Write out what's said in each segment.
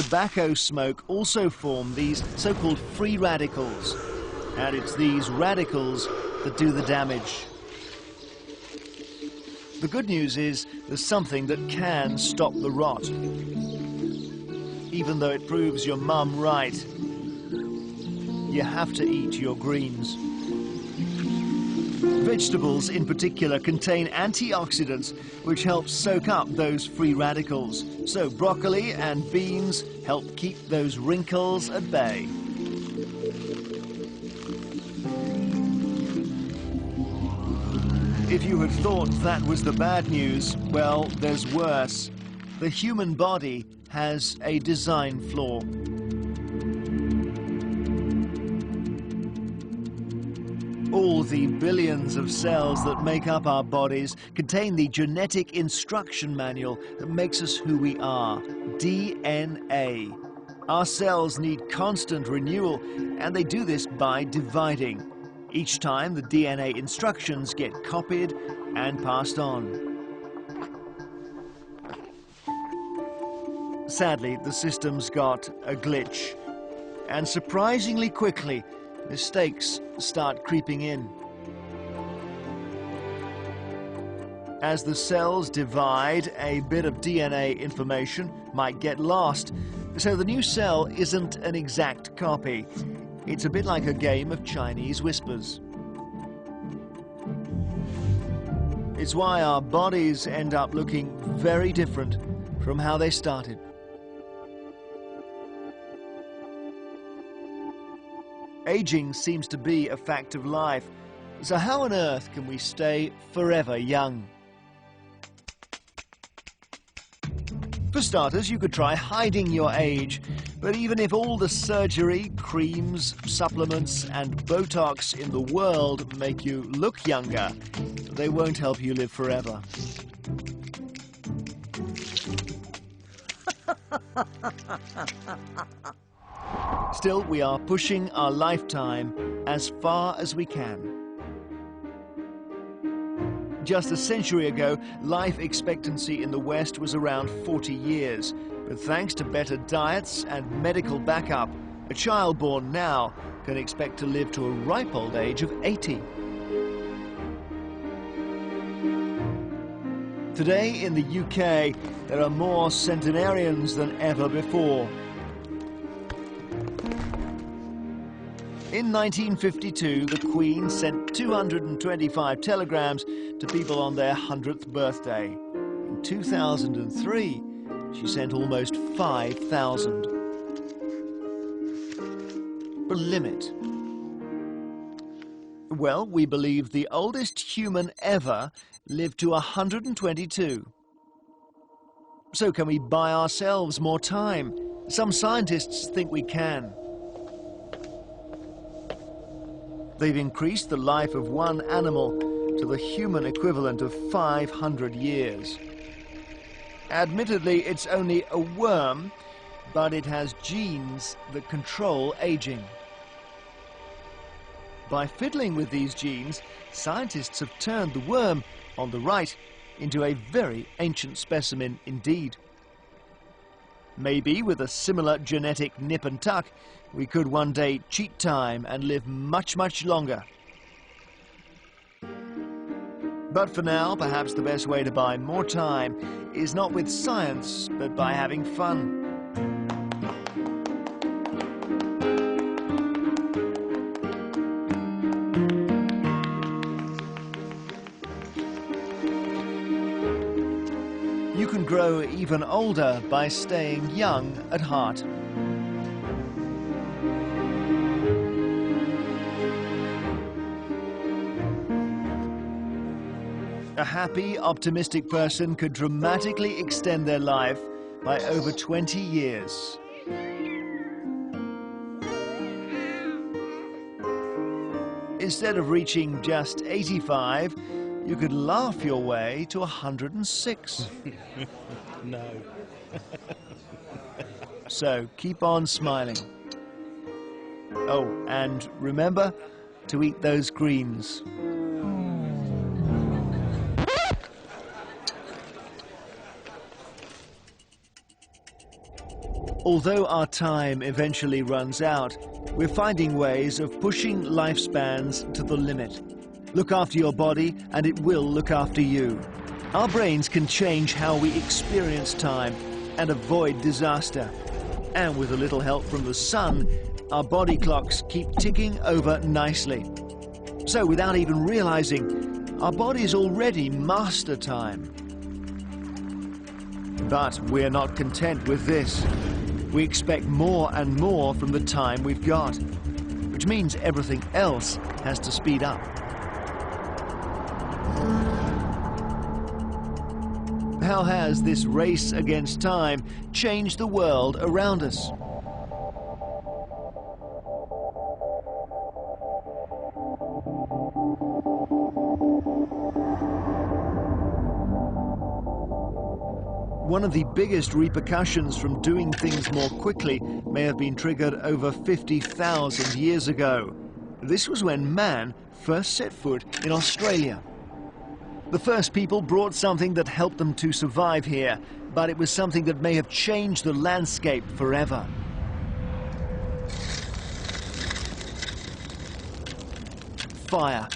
tobacco smoke also form these so-called free radicals. And it's these radicals that do the damage. The good news is there's something that can stop the rot. Even though it proves your mum right, you have to eat your greens. Vegetables in particular contain antioxidants which help soak up those free radicals. So broccoli and beans help keep those wrinkles at bay. If you had thought that was the bad news, well, there's worse. The human body has a design flaw. All the billions of cells that make up our bodies contain the genetic instruction manual that makes us who we are, DNA. Our cells need constant renewal, and they do this by dividing. Each time the DNA instructions get copied and passed on. Sadly, the system's got a glitch, and surprisingly quickly, mistakes start creeping in. As the cells divide, a bit of DNA information might get lost, so the new cell isn't an exact copy. It's a bit like a game of Chinese whispers. It's why our bodies end up looking very different from how they started. Aging seems to be a fact of life, so how on earth can we stay forever young? For starters, you could try hiding your age, but even if all the surgery, creams, supplements and Botox in the world make you look younger, they won't help you live forever. Still, we are pushing our lifetime as far as we can. Just a century ago, life expectancy in the West was around 40 years. But thanks to better diets and medical backup, a child born now can expect to live to a ripe old age of 80. Today in the UK, there are more centenarians than ever before. In 1952, the Queen sent 225 telegrams to people on their 100th birthday. In 2003, she sent almost 5,000. A limit. Well, we believe the oldest human ever lived to 122. So can we buy ourselves more time? Some scientists think we can. They've increased the life of one animal to the human equivalent of 500 years. Admittedly, it's only a worm, but it has genes that control aging. By fiddling with these genes, scientists have turned the worm on the right into a very ancient specimen indeed. Maybe with a similar genetic nip and tuck, we could one day cheat time and live much, much longer. But for now, perhaps the best way to buy more time is not with science, but by having fun. You can grow even older by staying young at heart. A happy, optimistic person could dramatically extend their life by over 20 years. Instead of reaching just 85, you could laugh your way to 106. No. So keep on smiling. Oh, and remember to eat those greens. Although our time eventually runs out, we're finding ways of pushing lifespans to the limit. Look after your body and it will look after you. Our brains can change how we experience time and avoid disaster. And with a little help from the sun, our body clocks keep ticking over nicely. So without even realizing, our bodies already master time. But we're not content with this. We expect more and more from the time we've got, which means everything else has to speed up. How has this race against time changed the world around us? One of the biggest repercussions from doing things more quickly may have been triggered over 50,000 years ago. This was when man first set foot in Australia. The first people brought something that helped them to survive here, but it was something that may have changed the landscape forever. Fire.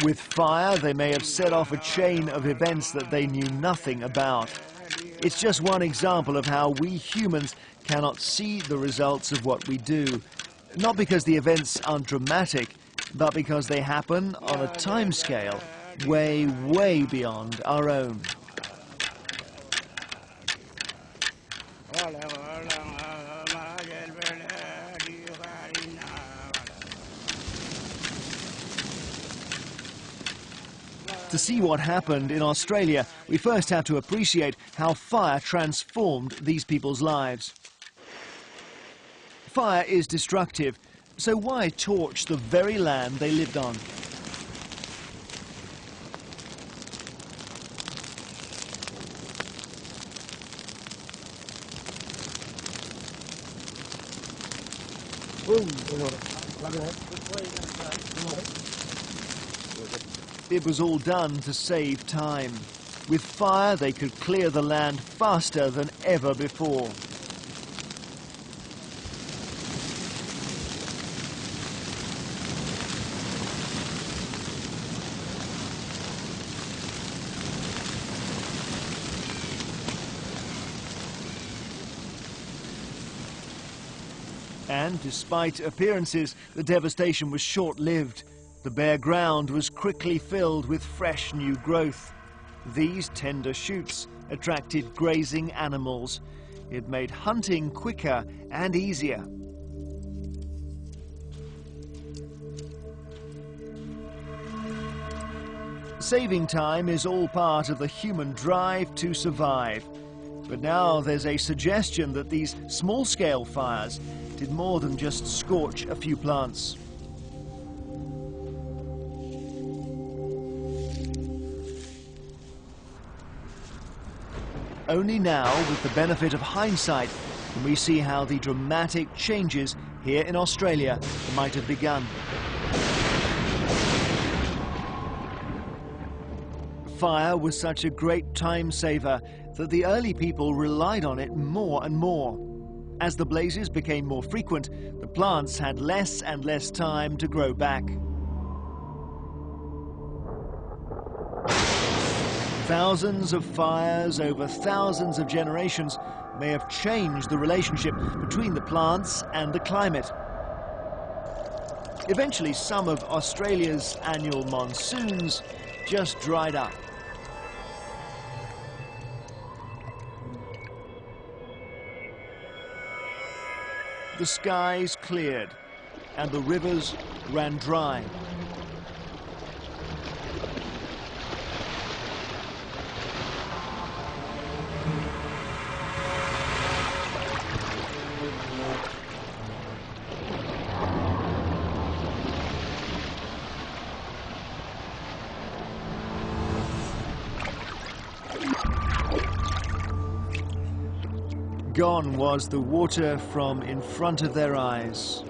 With fire, they may have set off a chain of events that they knew nothing about. It's just one example of how we humans cannot see the results of what we do. Not because the events aren't dramatic, but because they happen on a timescale way, way beyond our own. To see what happened in Australia, we first had to appreciate how fire transformed these people's lives. Fire is destructive, so why torch the very land they lived on? It was all done to save time. With fire, they could clear the land faster than ever before. And despite appearances, the devastation was short-lived. The bare ground was quickly filled with fresh new growth. These tender shoots attracted grazing animals. It made hunting quicker and easier. Saving time is all part of the human drive to survive. But now there's a suggestion that these small-scale fires did more than just scorch a few plants. Only now, with the benefit of hindsight, can we see how the dramatic changes here in Australia might have begun. Fire was such a great time saver that the early people relied on it more and more. As the blazes became more frequent, the plants had less and less time to grow back. Thousands of fires over thousands of generations may have changed the relationship between the plants and the climate. Eventually, some of Australia's annual monsoons just dried up. The skies cleared and the rivers ran dry. Gone was the water from in front of their eyes.